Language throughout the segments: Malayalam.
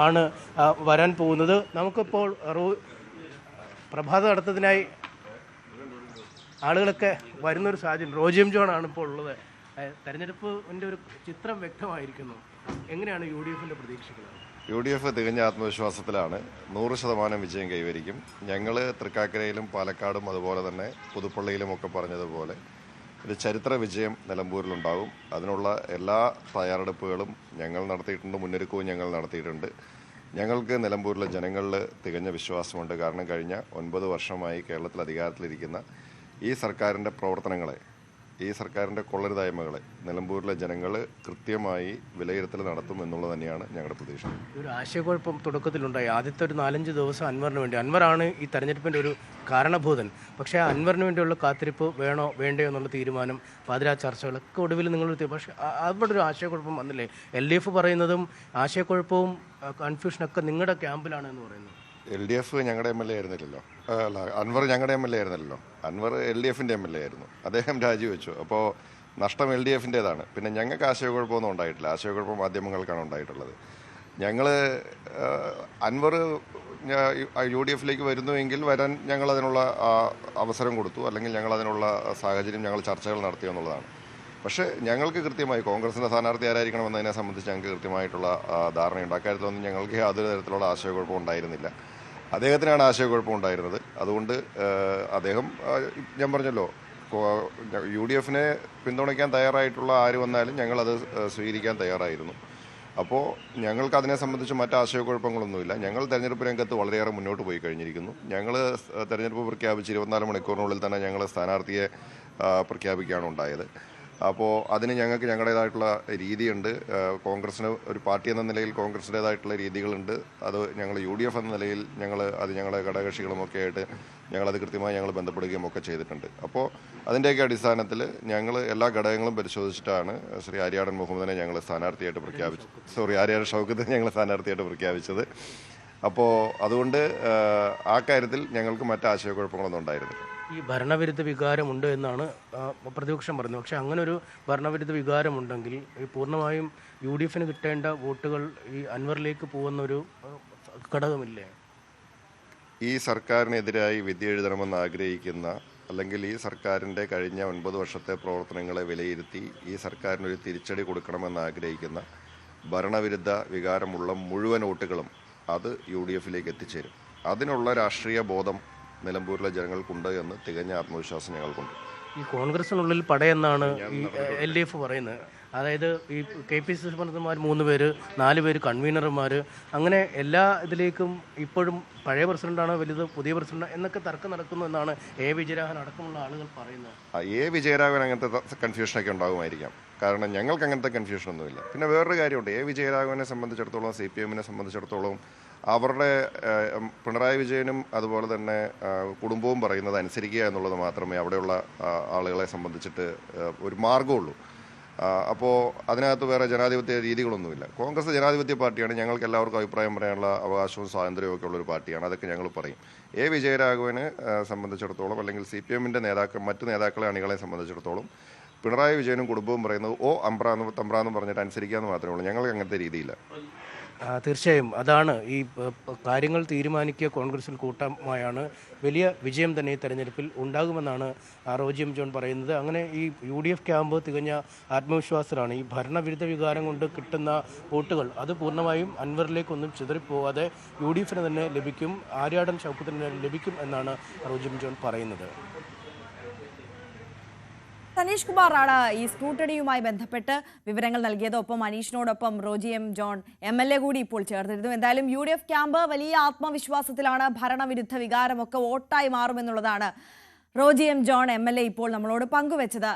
ആണ് വരാൻ പോകുന്നത്. നമുക്കിപ്പോൾ പ്രഭാത നടത്തത്തിനായി ആളുകളൊക്കെ വരുന്നൊരു സാഹചര്യം. റോജി എം ജോൺ ആണ് ഇപ്പോൾ ഉള്ളത്. തെരഞ്ഞെടുപ്പിൻ്റെ ഒരു ചിത്രം വ്യക്തമായിരിക്കുന്നു. എങ്ങനെയാണ് UDFിൻ്റെ പ്രതീക്ഷകൾ? UDF തികഞ്ഞ ആത്മവിശ്വാസത്തിലാണ്. 100% വിജയം കൈവരിക്കും. ഞങ്ങൾ തൃക്കാക്കരയിലും പാലക്കാടും അതുപോലെ തന്നെ പുതുപ്പള്ളിയിലും ഒക്കെ പറഞ്ഞതുപോലെ ഒരു ചരിത്ര വിജയം നിലമ്പൂരിലുണ്ടാകും. അതിനുള്ള എല്ലാ തയ്യാറെടുപ്പുകളും ഞങ്ങൾ നടത്തിയിട്ടുണ്ട്, മുന്നൊരുക്കവും ഞങ്ങൾ നടത്തിയിട്ടുണ്ട്. ഞങ്ങൾക്ക് നിലമ്പൂരിലെ ജനങ്ങളിൽ തികഞ്ഞ വിശ്വാസമുണ്ട്. കാരണം കഴിഞ്ഞ 9 വർഷമായി കേരളത്തിൽ അധികാരത്തിലിരിക്കുന്ന ഈ സർക്കാരിൻ്റെ പ്രവർത്തനങ്ങളെ, ഈ സർക്കാരിൻ്റെ കൊള്ളരുതായ്മകളെ നിലമ്പൂരിലെ ജനങ്ങൾ കൃത്യമായി വിലയിരുത്തൽ നടത്തും എന്നുള്ളത് തന്നെയാണ് ഞങ്ങളുടെ പ്രതീക്ഷ. ഒരു ആശയക്കുഴപ്പം തുടക്കത്തിലുണ്ടായി. ആദ്യത്തെ ഒരു 4-5 ദിവസം അൻവറിന് വേണ്ടി, അൻവറാണ് ഈ തെരഞ്ഞെടുപ്പിൻ്റെ ഒരു കാരണഭൂതൻ. പക്ഷേ അൻവറിന് വേണ്ടിയുള്ള കാത്തിരിപ്പ് വേണോ വേണ്ടയോ എന്നുള്ള തീരുമാനം, പാതിരാ ചർച്ചകളൊക്കെ ഒടുവിൽ നിങ്ങൾ. പക്ഷേ അവിടെ ഒരു ആശയക്കുഴപ്പം വന്നില്ലേ? LDF പറയുന്നതും ആശയക്കുഴപ്പവും കൺഫ്യൂഷനൊക്കെ നിങ്ങളുടെ ക്യാമ്പിലാണ് എന്ന് പറയുന്നത്. LDF ഞങ്ങളുടെ MLA ആയിരുന്നില്ലല്ലോ. അല്ല, അൻവർ ഞങ്ങളുടെ MLA ആയിരുന്നല്ലോ. അൻവർ LDFിൻ്റെ MLA ആയിരുന്നു. അദ്ദേഹം രാജിവെച്ചു. അപ്പോൾ നഷ്ടം LDFിൻ്റേതാണ്. പിന്നെ ഞങ്ങൾക്ക് ആശയക്കുഴപ്പമൊന്നും ഉണ്ടായിട്ടില്ല. ആശയക്കുഴപ്പം മാധ്യമങ്ങൾക്കാണ് ഉണ്ടായിട്ടുള്ളത്. ഞങ്ങൾ അൻവർ UDFിലേക്ക് വരുന്നുവെങ്കിൽ വരാൻ ഞങ്ങളതിനുള്ള അവസരം കൊടുത്തു, അല്ലെങ്കിൽ ഞങ്ങളതിനുള്ള സാഹചര്യം, ഞങ്ങൾ ചർച്ചകൾ നടത്തി എന്നുള്ളതാണ്. പക്ഷേ ഞങ്ങൾക്ക് കൃത്യമായി കോൺഗ്രസിൻ്റെ സ്ഥാനാർത്ഥി ആരായിരിക്കണം എന്നതിനെ സംബന്ധിച്ച് ഞങ്ങൾക്ക് കൃത്യമായിട്ടുള്ള ധാരണയുണ്ട്. അക്കാര്യത്തിലൊന്നും ഞങ്ങൾക്ക് യാതൊരു തരത്തിലുള്ള ആശയക്കുഴപ്പം ഉണ്ടായിരുന്നില്ല. അദ്ദേഹത്തിനാണ് ആശയക്കുഴപ്പം ഉണ്ടായിരുന്നത്. അതുകൊണ്ട് അദ്ദേഹം, ഞാൻ പറഞ്ഞല്ലോ, UDFിനെ പിന്തുണയ്ക്കാൻ തയ്യാറായിട്ടുള്ള ആര് വന്നാലും ഞങ്ങളത് സ്വീകരിക്കാൻ തയ്യാറായിരുന്നു. അപ്പോൾ ഞങ്ങൾക്ക് അതിനെ സംബന്ധിച്ച് മറ്റ് ആശയക്കുഴപ്പങ്ങളൊന്നുമില്ല. ഞങ്ങൾ തെരഞ്ഞെടുപ്പ് രംഗത്ത് വളരെയേറെ മുന്നോട്ട് പോയി കഴിഞ്ഞിരിക്കുന്നു. ഞങ്ങൾ തെരഞ്ഞെടുപ്പ് പ്രഖ്യാപിച്ച് 24 മണിക്കൂറിനുള്ളിൽ തന്നെ ഞങ്ങൾ സ്ഥാനാർത്ഥിയെ പ്രഖ്യാപിക്കുകയാണ് ഉണ്ടായത്. അപ്പോൾ അതിന് ഞങ്ങൾക്ക് ഞങ്ങളുടേതായിട്ടുള്ള രീതിയുണ്ട്. കോൺഗ്രസിന് ഒരു പാർട്ടി എന്ന നിലയിൽ കോൺഗ്രസിൻ്റേതായിട്ടുള്ള രീതികളുണ്ട്. അത് ഞങ്ങൾ UDF എന്ന നിലയിൽ ഞങ്ങളുടെ ഘടകകക്ഷികളുമൊക്കെ ആയിട്ട് ഞങ്ങളത് കൃത്യമായി ഞങ്ങൾ ബന്ധപ്പെടുകയും ഒക്കെ ചെയ്തിട്ടുണ്ട്. അപ്പോൾ അതിൻ്റെയൊക്കെ അടിസ്ഥാനത്തിൽ ഞങ്ങൾ എല്ലാ ഘടകങ്ങളും പരിശോധിച്ചിട്ടാണ് ശ്രീ ആര്യാടൻ മുഹമ്മദിനെ ഞങ്ങൾ സ്ഥാനാർത്ഥിയായിട്ട് ആര്യാടൻ ഷൗക്കത്തിനെ ഞങ്ങൾ സ്ഥാനാർത്ഥിയായിട്ട് പ്രഖ്യാപിച്ചത്. അപ്പോൾ അതുകൊണ്ട് ആ കാര്യത്തിൽ ഞങ്ങൾക്ക് മറ്റ് ആശയക്കുഴപ്പങ്ങളൊന്നും ഉണ്ടായിരുന്നില്ല. ഈ ഭരണവിരുദ്ധ വികാരമുണ്ട് എന്നാണ് പ്രതിപക്ഷം പറയുന്നത്. പക്ഷേ അങ്ങനെ ഒരു ഭരണവിരുദ്ധ വികാരമുണ്ടെങ്കിൽ പൂർണ്ണമായും UDFിന് കിട്ടേണ്ട വോട്ടുകൾ ഈ അൻവറിലേക്ക് പോകുന്നൊരു ഘടകമില്ലേ? ഈ സർക്കാരിനെതിരായി വിധി എഴുതണമെന്ന് ആഗ്രഹിക്കുന്ന, അല്ലെങ്കിൽ ഈ സർക്കാരിൻ്റെ കഴിഞ്ഞ 9 വർഷത്തെ പ്രവർത്തനങ്ങളെ വിലയിരുത്തി ഈ സർക്കാരിനൊരു തിരിച്ചടി കൊടുക്കണമെന്ന് ആഗ്രഹിക്കുന്ന ഭരണവിരുദ്ധ വികാരമുള്ള മുഴുവൻ വോട്ടുകളും അത് UDFിലേക്ക് എത്തിച്ചേരും. അതിനുള്ള രാഷ്ട്രീയ ബോധം നിലമ്പൂരിലെ ജനങ്ങൾക്കുണ്ട് എന്ന് തികഞ്ഞ ആത്മവിശ്വാസം ഞങ്ങൾക്കുണ്ട്. ഈ കോൺഗ്രസിനുള്ളിൽ പടയെന്നാണ് ഈ LDF പറയുന്നത്. അതായത് ഈ KPCC പ്രസിഡന്റുമാർ 3 പേര്, 4 പേര് കൺവീനർമാർ, അങ്ങനെ എല്ലാ ഇതിലേക്കും ഇപ്പോഴും പഴയ പ്രസിഡന്റാണോ വലുത്, പുതിയ പ്രസിഡന്റ് എന്നൊക്കെ തർക്കം നടക്കുന്നു എന്നാണ് വിജയരാഘവൻ അടക്കമുള്ള ആളുകൾ പറയുന്നത്. വിജയരാഘവൻ അങ്ങനത്തെ കൺഫ്യൂഷനൊക്കെ ഉണ്ടാകുമായിരിക്കാം. കാരണം ഞങ്ങൾക്ക് അങ്ങനത്തെ കൺഫ്യൂഷനൊന്നുമില്ല. പിന്നെ വേറൊരു കാര്യമുണ്ട്. വിജയരാഘവനെ സംബന്ധിച്ചിടത്തോളം, CPMനെ സംബന്ധിച്ചിടത്തോളം, അവരുടെ പിണറായി വിജയനും അതുപോലെ തന്നെ കുടുംബവും പറയുന്നത് അനുസരിക്കുക എന്നുള്ളത് മാത്രമേ അവിടെയുള്ള ആളുകളെ സംബന്ധിച്ചിട്ട് ഒരു മാർഗമുള്ളൂ. അപ്പോൾ അതിനകത്ത് വേറെ ജനാധിപത്യ രീതികളൊന്നുമില്ല. കോൺഗ്രസ് ജനാധിപത്യ പാർട്ടിയാണ്. ഞങ്ങൾക്ക് എല്ലാവർക്കും അഭിപ്രായം പറയാനുള്ള അവകാശവും സ്വാതന്ത്ര്യവും ഒക്കെ ഉള്ളൊരു പാർട്ടിയാണ്. അതൊക്കെ ഞങ്ങൾ പറയും. വിജയരാഘവനെ സംബന്ധിച്ചിടത്തോളം, അല്ലെങ്കിൽ CPMൻ്റെ മറ്റ് നേതാക്കളെ, അണികളെ സംബന്ധിച്ചിടത്തോളം, പിണറായി വിജയനും കുടുംബവും പറയുന്നത് തമ്പ്രാന്ന് പറഞ്ഞിട്ട് അനുസരിക്കാമെന്ന് മാത്രമേ ഉള്ളൂ. ഞങ്ങൾക്ക് അങ്ങനത്തെ രീതിയില്ല. തീർച്ചയായും അതാണ് ഈ കാര്യങ്ങൾ തീരുമാനിക്കുക കോൺഗ്രസിൽ കൂട്ടമായാണ്. വലിയ വിജയം തന്നെ ഈ തെരഞ്ഞെടുപ്പിൽ ഉണ്ടാകുമെന്നാണ് റോജി എം ജോൺ പറയുന്നത്. അങ്ങനെ ഈ UDF ക്യാമ്പ് തികഞ്ഞ ആത്മവിശ്വാസത്തിലാണ്. ഈ ഭരണവിരുദ്ധ വികാരം കൊണ്ട് കിട്ടുന്ന വോട്ടുകൾ അത് പൂർണ്ണമായും അൻവറിലേക്കൊന്നും ചിതറിപ്പോകാതെ UDFിന് തന്നെ ലഭിക്കും, ആര്യാടൻ ഷൗക്കത്തിന് തന്നെ ലഭിക്കും എന്നാണ് റോജി എം ജോൺ പറയുന്നത്. സനീഷ് കുമാറാണ് ഈ സ്ക്രൂട്ടണിയുമായി ബന്ധപ്പെട്ട് വിവരങ്ങൾ നൽകിയത്. ഒപ്പം അനീഷിനോടൊപ്പം റോജി എം ജോൺ MLA കൂടി ഇപ്പോൾ ചേർന്നിരുന്നു. എന്തായാലും UDF ക്യാമ്പ് വലിയ ആത്മവിശ്വാസത്തിലാണ്. ഭരണവിരുദ്ധ വികാരമൊക്കെ വോട്ടായി മാറുമെന്നുള്ളതാണ് റോജി എം ജോൺ MLA ഇപ്പോൾ നമ്മളോട് പങ്കുവെച്ചത്.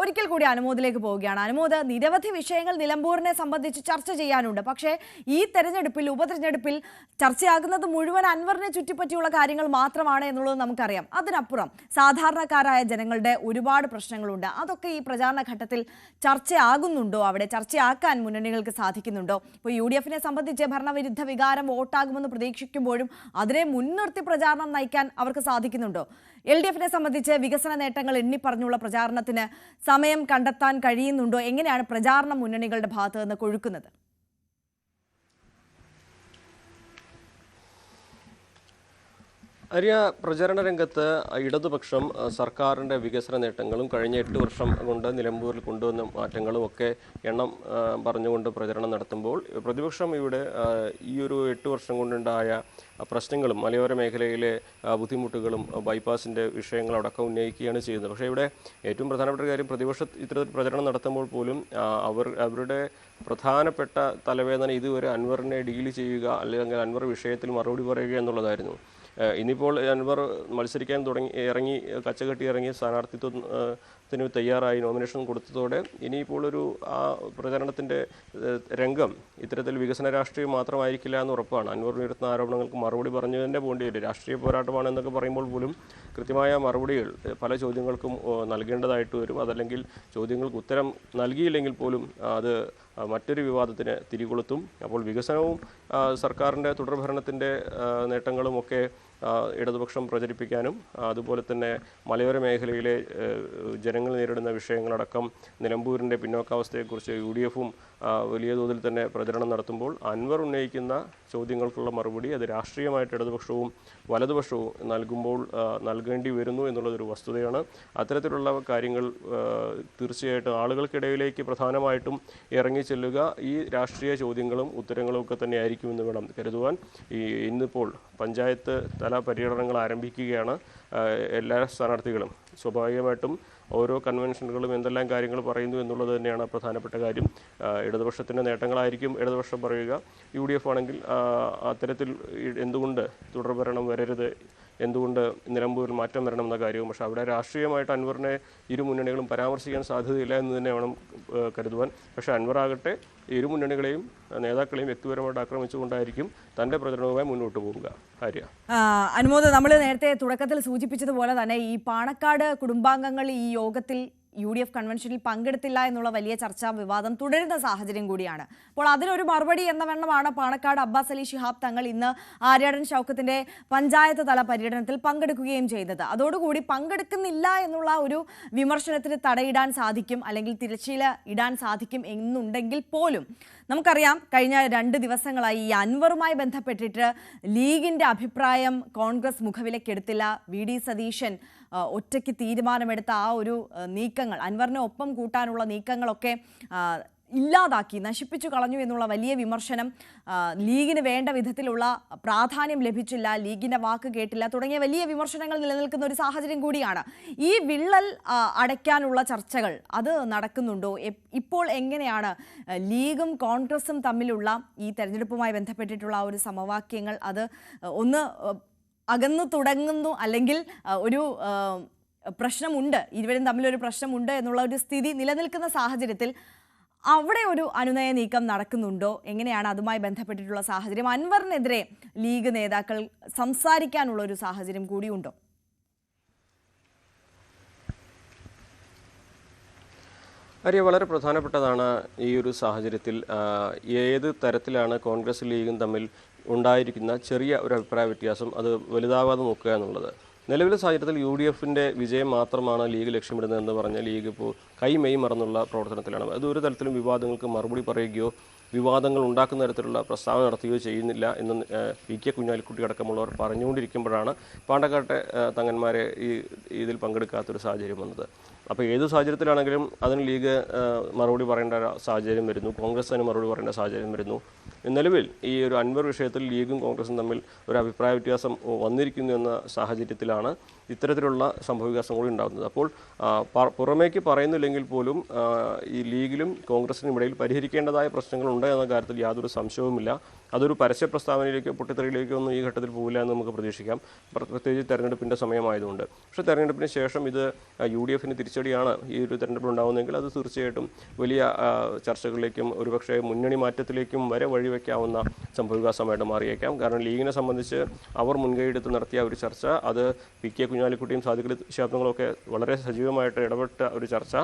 ഒരിക്കൽ കൂടി അനുമോദിലേക്ക് പോവുകയാണ്. അനുമോദ്, നിരവധി വിഷയങ്ങൾ നിലമ്പൂരിനെ സംബന്ധിച്ച് ചർച്ച ചെയ്യാനുണ്ട്. പക്ഷേ ഈ തെരഞ്ഞെടുപ്പിൽ, ഉപതെരഞ്ഞെടുപ്പിൽ ചർച്ചയാകുന്നത് മുഴുവൻ അൻവറിനെ ചുറ്റിപ്പറ്റിയുള്ള കാര്യങ്ങൾ മാത്രമാണ് എന്നുള്ളത് നമുക്കറിയാം. അതിനപ്പുറം സാധാരണക്കാരായ ജനങ്ങളുടെ ഒരുപാട് പ്രശ്നങ്ങളുണ്ട്. അതൊക്കെ ഈ പ്രചാരണ ഘട്ടത്തിൽ ചർച്ചയാകുന്നുണ്ടോ? അവിടെ ചർച്ചയാക്കാൻ മുന്നണികൾക്ക് സാധിക്കുന്നുണ്ടോ? ഇപ്പോൾ UDFിനെ സംബന്ധിച്ച് ഭരണവിരുദ്ധ വികാരം വോട്ടാകുമെന്ന് പ്രതീക്ഷിക്കുമ്പോഴും അതിനെ മുൻനിർത്തി പ്രചാരണം നയിക്കാൻ അവർക്ക് സാധിക്കുന്നുണ്ടോ? LDFിനെ സംബന്ധിച്ച് വികസന നേട്ടങ്ങൾ എണ്ണി പറഞ്ഞുള്ള പ്രചാരണത്തിന് സമയം കണ്ടെത്താൻ കഴിയുന്നുണ്ടോ? എങ്ങനെയാണ് പ്രചാരണ മുന്നണികളുടെ ഭാഗത്ത് നിന്ന് കൊഴുക്കുന്നത്? ആര്യ, പ്രചരണ രംഗത്ത് ഇടതുപക്ഷം സർക്കാരിൻ്റെ വികസന നേട്ടങ്ങളും കഴിഞ്ഞ 8 വർഷം കൊണ്ട് നിലമ്പൂരിൽ കൊണ്ടുവന്ന മാറ്റങ്ങളും ഒക്കെ എണ്ണം പറഞ്ഞുകൊണ്ട് പ്രചരണം നടത്തുമ്പോൾ പ്രതിപക്ഷം ഇവിടെ ഈ ഒരു 8 വർഷം കൊണ്ടുണ്ടായ പ്രശ്നങ്ങളും മലയോര മേഖലയിലെ ബുദ്ധിമുട്ടുകളും ബൈപ്പാസിൻ്റെ വിഷയങ്ങളടക്കം ഉന്നയിക്കുകയാണ് ചെയ്യുന്നത്. പക്ഷേ ഇവിടെ ഏറ്റവും പ്രധാനപ്പെട്ട കാര്യം, പ്രതിപക്ഷം ഇത്തരത്തിൽ പ്രചരണം നടത്തുമ്പോൾ പോലും അവരുടെ പ്രധാനപ്പെട്ട തലവേദന ഇതുവരെ അൻവറിനെ ഡീൽ ചെയ്യുക അല്ലെങ്കിൽ അൻവർ വിഷയത്തിൽ മറുപടി പറയുക എന്നുള്ളതായിരുന്നു. ഇനിയിപ്പോൾ അൻവർ മത്സരിക്കാൻ ഇറങ്ങി കച്ചകെട്ടി ഇറങ്ങി സ്ഥാനാർത്ഥിത്വത്തിന് തയ്യാറായി നോമിനേഷൻ കൊടുത്തതോടെ ഇനിയിപ്പോൾ ആ പ്രചരണത്തിൻ്റെ രംഗം ഇത്തരത്തിൽ വികസന രാഷ്ട്രീയം മാത്രമായിരിക്കില്ല എന്ന് ഉറപ്പാണ്. അൻവർ ഉയർത്തുന്ന ആരോപണങ്ങൾക്ക് മറുപടി പറഞ്ഞു തന്നെ പോകേണ്ടി വരും. രാഷ്ട്രീയ പോരാട്ടമാണ് എന്നൊക്കെ പറയുമ്പോൾ പോലും കൃത്യമായ മറുപടികൾ പല ചോദ്യങ്ങൾക്കും നൽകേണ്ടതായിട്ട് വരും. അതല്ലെങ്കിൽ ചോദ്യങ്ങൾക്ക് ഉത്തരം നൽകിയില്ലെങ്കിൽ പോലും അത് മറ്റൊരു വിവാദത്തിന് തിരികൊളുത്തും. അപ്പോൾ വികസനവും സർക്കാരിൻ്റെ തുടർഭരണത്തിൻ്റെ നേട്ടങ്ങളുമൊക്കെ ഇടതുപക്ഷം പ്രചരിപ്പിക്കാനും അതുപോലെ തന്നെ മലയോര മേഖലയിലെ ജനങ്ങൾ നേരിടുന്ന വിഷയങ്ങളടക്കം നിലമ്പൂരിൻ്റെ പിന്നോക്കാവസ്ഥയെക്കുറിച്ച് UDF-ഉം വലിയ തോതിൽ തന്നെ പ്രചരണം നടത്തുമ്പോൾ അൻവർ ഉന്നയിക്കുന്ന ചോദ്യങ്ങൾക്കുള്ള മറുപടി അത് രാഷ്ട്രീയമായിട്ട് ഇടതുപക്ഷവും വലതുപക്ഷവും നൽകേണ്ടി വരുന്നു എന്നുള്ളതൊരു വസ്തുതയാണ്. അത്തരത്തിലുള്ള കാര്യങ്ങൾ തീർച്ചയായിട്ടും ആളുകൾക്കിടയിലേക്ക് പ്രധാനമായിട്ടും ഇറങ്ങിച്ചെല്ലുക ഈ രാഷ്ട്രീയ ചോദ്യങ്ങളും ഉത്തരങ്ങളും ഒക്കെ തന്നെ ആയിരിക്കുമെന്ന് വേണം കരുതുവാൻ. ഇന്നിപ്പോൾ പഞ്ചായത്ത് തല പര്യടനങ്ങൾ ആരംഭിക്കുകയാണ്. എല്ലാ സ്ഥാനാർത്ഥികളും സ്വാഭാവികമായിട്ടും ഓരോ കൺവെൻഷനുകളും എന്തെല്ലാം കാര്യങ്ങൾ പറയുന്നു എന്നുള്ളത് തന്നെയാണ് പ്രധാനപ്പെട്ട കാര്യം. ഇടതുപക്ഷത്തിൻ്റെ നേട്ടങ്ങളായിരിക്കും ഇടതുപക്ഷം പറയുക. UDF ആണെങ്കിൽ അത്തരത്തിൽ എന്തുകൊണ്ട് തുടർഭരണം വരരുത്, എന്തുകൊണ്ട് നിലമ്പൂരിൽ മാറ്റം വരണം എന്ന കാര്യവും. പക്ഷേ അവിടെ രാഷ്ട്രീയമായിട്ട് അൻവറിനെ ഇരു മുന്നണികളും പരാമർശിക്കാൻ സാധ്യതയില്ല എന്ന് തന്നെ വേണം കരുതുവാൻ. പക്ഷേ അൻവർ ആകട്ടെ ഇരു മുന്നണികളെയും നേതാക്കളെയും വ്യക്തിപരമായിട്ട് ആക്രമിച്ചുകൊണ്ടായിരിക്കും തൻ്റെ പ്രചരണവുമായി മുന്നോട്ട് പോവുക. ആര്യ, അനുമോദ്, നമ്മൾ നേരത്തെ തുടക്കത്തിൽ സൂചിപ്പിച്ചതുപോലെ തന്നെ ഈ പാണക്കാട് കുടുംബാംഗങ്ങൾ ഈ യോഗത്തിൽ UDF കൺവെൻഷനിൽ പങ്കെടുത്തില്ല എന്നുള്ള വലിയ ചർച്ചാ വിവാദം തുടരുന്ന സാഹചര്യം കൂടിയാണ്. അപ്പോൾ അതിനൊരു മറുപടി എന്ന വണ്ണമാണ് പാണക്കാട് അബ്ബാസ് അലി ശിഹാബ് തങ്ങൾ ഇന്ന് ആര്യാടൻ ഷൗക്കത്തിന്റെ പഞ്ചായത്ത് തല പര്യടനത്തിൽ പങ്കെടുക്കുകയും ചെയ്തത്. അതോടുകൂടി പങ്കെടുക്കുന്നില്ല എന്നുള്ള ഒരു വിമർശനത്തിന് തടയിടാൻ സാധിക്കും, അല്ലെങ്കിൽ തിരശ്ശീല ഇടാൻ സാധിക്കും എന്നുണ്ടെങ്കിൽ പോലും നമുക്കറിയാം കഴിഞ്ഞ 2 ദിവസങ്ങളായി ഈ അൻവറുമായി ബന്ധപ്പെട്ടിട്ട് ലീഗിന്റെ അഭിപ്രായം കോൺഗ്രസ് മുഖവിലക്കെടുത്തില്ല. VD സതീശൻ ഒറ്റയ്ക്ക് തീരുമാനമെടുത്ത ആ ഒരു നീക്കങ്ങൾ, അൻവറിനെ ഒപ്പം കൂട്ടാനുള്ള നീക്കങ്ങളൊക്കെ ഇല്ലാതാക്കി, നശിപ്പിച്ചു കളഞ്ഞു എന്നുള്ള വലിയ വിമർശനം, ലീഗിന് വേണ്ട വിധത്തിലുള്ള പ്രാധാന്യം ലഭിച്ചില്ല, ലീഗിന്റെ വാക്ക് കേട്ടില്ല തുടങ്ങിയ വലിയ വിമർശനങ്ങൾ നിലനിൽക്കുന്ന ഒരു സാഹചര്യം കൂടിയാണ്. ഈ വിള്ളൽ അടയ്ക്കാനുള്ള ചർച്ചകൾ അത് നടക്കുന്നുണ്ടോ? ഇപ്പോൾ എങ്ങനെയാണ് ലീഗും കോൺഗ്രസും തമ്മിലുള്ള ഈ തെരഞ്ഞെടുപ്പുമായി ബന്ധപ്പെട്ടിട്ടുള്ള ഒരു സമവാക്യങ്ങൾ അത് ഒന്ന് അകന്നു തുടങ്ങുന്നു, അല്ലെങ്കിൽ ഒരു പ്രശ്നമുണ്ട്, ഇരുവരും തമ്മിലൊരു പ്രശ്നമുണ്ട് എന്നുള്ള ഒരു സ്ഥിതി നിലനിൽക്കുന്ന സാഹചര്യത്തിൽ അവിടെ ഒരു അനുനയ നീക്കം നടക്കുന്നുണ്ടോ? എങ്ങനെയാണ് അതുമായി ബന്ധപ്പെട്ടിട്ടുള്ള സാഹചര്യം? അൻവറിനെതിരെ ലീഗ് നേതാക്കൾ സംസാരിക്കാനുള്ള ഒരു സാഹചര്യം കൂടിയുണ്ടോ? ആര്യ, വളരെ പ്രധാനപ്പെട്ടതാണ് ഈ ഒരു സാഹചര്യത്തിൽ ഏത് തരത്തിലാണ് കോൺഗ്രസ് ലീഗും തമ്മിൽ ഉണ്ടായിരിക്കുന്ന ചെറിയ ഒരു അഭിപ്രായ വ്യത്യാസം അത് വലുതാവാതെ നോക്കുക എന്നുള്ളത്. നിലവിലെ സാഹചര്യത്തിൽ UDF-ന്റെ വിജയം മാത്രമാണ് ലീഗ് ലക്ഷ്യമിടുന്നതെന്ന് പറഞ്ഞ ലീഗ് ഇപ്പോൾ കൈമെയ് മറന്നുള്ള പ്രവർത്തനത്തിലാണ്. അത് ഒരു തരത്തിലും വിവാദങ്ങൾക്ക് മറുപടി പറയുകയോ വിവാദങ്ങൾ ഉണ്ടാക്കുന്ന തരത്തിലുള്ള പ്രസ്താവന നടത്തുകയോ ചെയ്യുന്നില്ല എന്ന് PK കുഞ്ഞാലിക്കുട്ടി അടക്കമുള്ളവർ പറഞ്ഞുകൊണ്ടിരിക്കുമ്പോഴാണ് പാണ്ടക്കാട്ടെ തങ്ങന്മാരെ ഇതിൽ പങ്കെടുക്കാത്തൊരു സാഹചര്യം വന്നത്. അപ്പോൾ ഏത് സാഹചര്യത്തിലാണെങ്കിലും അതിന് ലീഗ് മറുപടി പറയേണ്ട സാഹചര്യം വരുന്നു, കോൺഗ്രസ് അതിന് മറുപടി പറയേണ്ട സാഹചര്യം വരുന്നു. നിലവിൽ ഈ ഒരു അൻവർ വിഷയത്തിൽ ലീഗും കോൺഗ്രസും തമ്മിൽ ഒരു അഭിപ്രായ വ്യത്യാസം വന്നിരിക്കുന്നു എന്ന സാഹചര്യത്തിലാണ് ഇത്തരത്തിലുള്ള സംഭവവികാസം കൂടി ഉണ്ടാകുന്നത്. അപ്പോൾ പുറമേക്ക് പറയുന്നില്ലെങ്കിൽ പോലും ഈ ലീഗിലും കോൺഗ്രസിനും ഇടയിൽ പരിഹരിക്കേണ്ടതായ പ്രശ്നങ്ങളുണ്ട് എന്ന കാര്യത്തിൽ യാതൊരു സംശയവുമില്ല. അതൊരു പരസ്യ പ്രസ്താവനയിലേക്കോ പൊട്ടിത്തെറിയിലേക്കോ ഒന്നും ഈ ഘട്ടത്തിൽ പോകില്ല എന്ന് നമുക്ക് പ്രതീക്ഷിക്കാം, പ്രത്യേകിച്ച് തെരഞ്ഞെടുപ്പിൻ്റെ സമയമായതുകൊണ്ട്. പക്ഷേ തെരഞ്ഞെടുപ്പിന് ശേഷം ഇത് UDF-ന് തിരിച്ചടിയാണ് ഈ ഒരു തെരഞ്ഞെടുപ്പ് ഉണ്ടാകുന്നതെങ്കിൽ അത് തീർച്ചയായിട്ടും വലിയ ചർച്ചകളിലേക്കും ഒരുപക്ഷെ മുന്നണി മാറ്റത്തിലേക്കും വരെ വഴിവെക്കാവുന്ന സംഭവവികാസമായിട്ട് മാറിയേക്കാം. കാരണം ലീഗിനെ സംബന്ധിച്ച് അവർ മുൻകൈയെടുത്ത് നടത്തിയ ഒരു ചർച്ച, അത് PK കുഞ്ഞാലിക്കുട്ടിയും സാദിഖ് അലി ശിഹാബും വളരെ സജീവമായിട്ട് ഇടപെട്ട ഒരു ചർച്ച,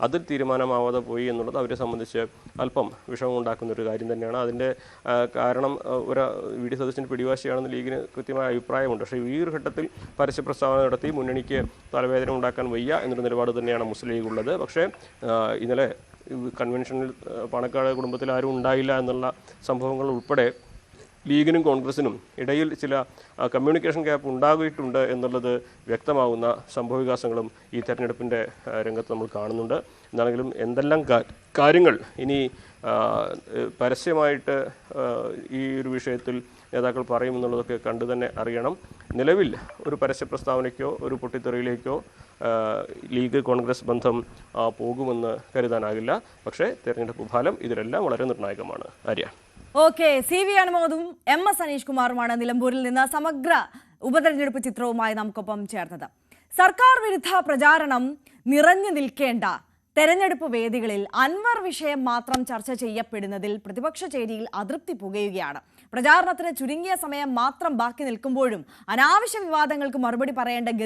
അതിൽ തീരുമാനമാവാതെ പോയി എന്നുള്ളത് അവരെ സംബന്ധിച്ച് അല്പം വിഷമമുണ്ടാക്കുന്ന ഒരു കാര്യം തന്നെയാണ്. അതിൻ്റെ കാരണം VD സതീശൻ്റെ പിടിവാശിയാണെന്ന് ലീഗിന് കൃത്യമായ അഭിപ്രായമുണ്ട്. പക്ഷേ ഈ ഒരു ഘട്ടത്തിൽ പരസ്യ പ്രസ്താവന നടത്തി മുന്നണിക്ക് തലവേദന ഉണ്ടാക്കാൻ വയ്യ എന്നൊരു നിലപാട് തന്നെയാണ് മുസ്ലിം ലീഗ് ഉള്ളത്. പക്ഷേ ഇന്നലെ കൺവെൻഷനിൽ പാണക്കാട് കുടുംബത്തിൽ ആരും ഉണ്ടായില്ല എന്നുള്ള സംഭവങ്ങൾ ഉൾപ്പെടെ ലീഗിനും കോൺഗ്രസിനും ഇടയിൽ ചില കമ്മ്യൂണിക്കേഷൻ ഗ്യാപ്പ് ഉണ്ടാകിയിട്ടുണ്ട് എന്നുള്ളത് വ്യക്തമാകുന്ന സംഭവവികാസങ്ങളും ഈ തെരഞ്ഞെടുപ്പിൻ്റെ രംഗത്ത് നമ്മൾ കാണുന്നുണ്ട്. എന്താണെങ്കിലും എന്തെല്ലാം കാര്യങ്ങൾ ഇനി പരസ്യമായിട്ട് ഈ ഒരു വിഷയത്തിൽ നേതാക്കൾ പറയുമെന്നുള്ളതൊക്കെ കണ്ടു തന്നെ അറിയണം. നിലവിൽ ഒരു പരസ്യ പ്രസ്താവനയ്ക്കോ ഒരു പൊട്ടിത്തെറിയിലേക്കോ ലീഗ് കോൺഗ്രസ് ബന്ധം പോകുമെന്ന് കരുതാനാകില്ല. പക്ഷേ തെരഞ്ഞെടുപ്പ് ഫലം ഇതിലെല്ലാം വളരെ നിർണായകമാണ്. ആര്യ. ഓക്കെ, CV അനുമോദും MS അനീഷ് കുമാറുമാണ് നിലമ്പൂരിൽ നിന്ന് സമഗ്ര ഉപതെരഞ്ഞെടുപ്പ് ചിത്രവുമായി നമുക്കൊപ്പം ചേർന്നത്. സർക്കാർ വിരുദ്ധ പ്രചാരണം നിറഞ്ഞു നിൽക്കേണ്ട തെരഞ്ഞെടുപ്പ് വേദികളിൽ അൻവർ വിഷയം മാത്രം ചർച്ച ചെയ്യപ്പെടുന്നതിൽ പ്രതിപക്ഷ ചേരിയിൽ അതൃപ്തി പുകയുകയാണ്. പ്രചാരണത്തിന് ചുരുങ്ങിയ സമയം മാത്രം ബാക്കി നിൽക്കുമ്പോഴും അനാവശ്യ വിവാദങ്ങൾക്ക് മറുപടി പറയേണ്ട ഗതി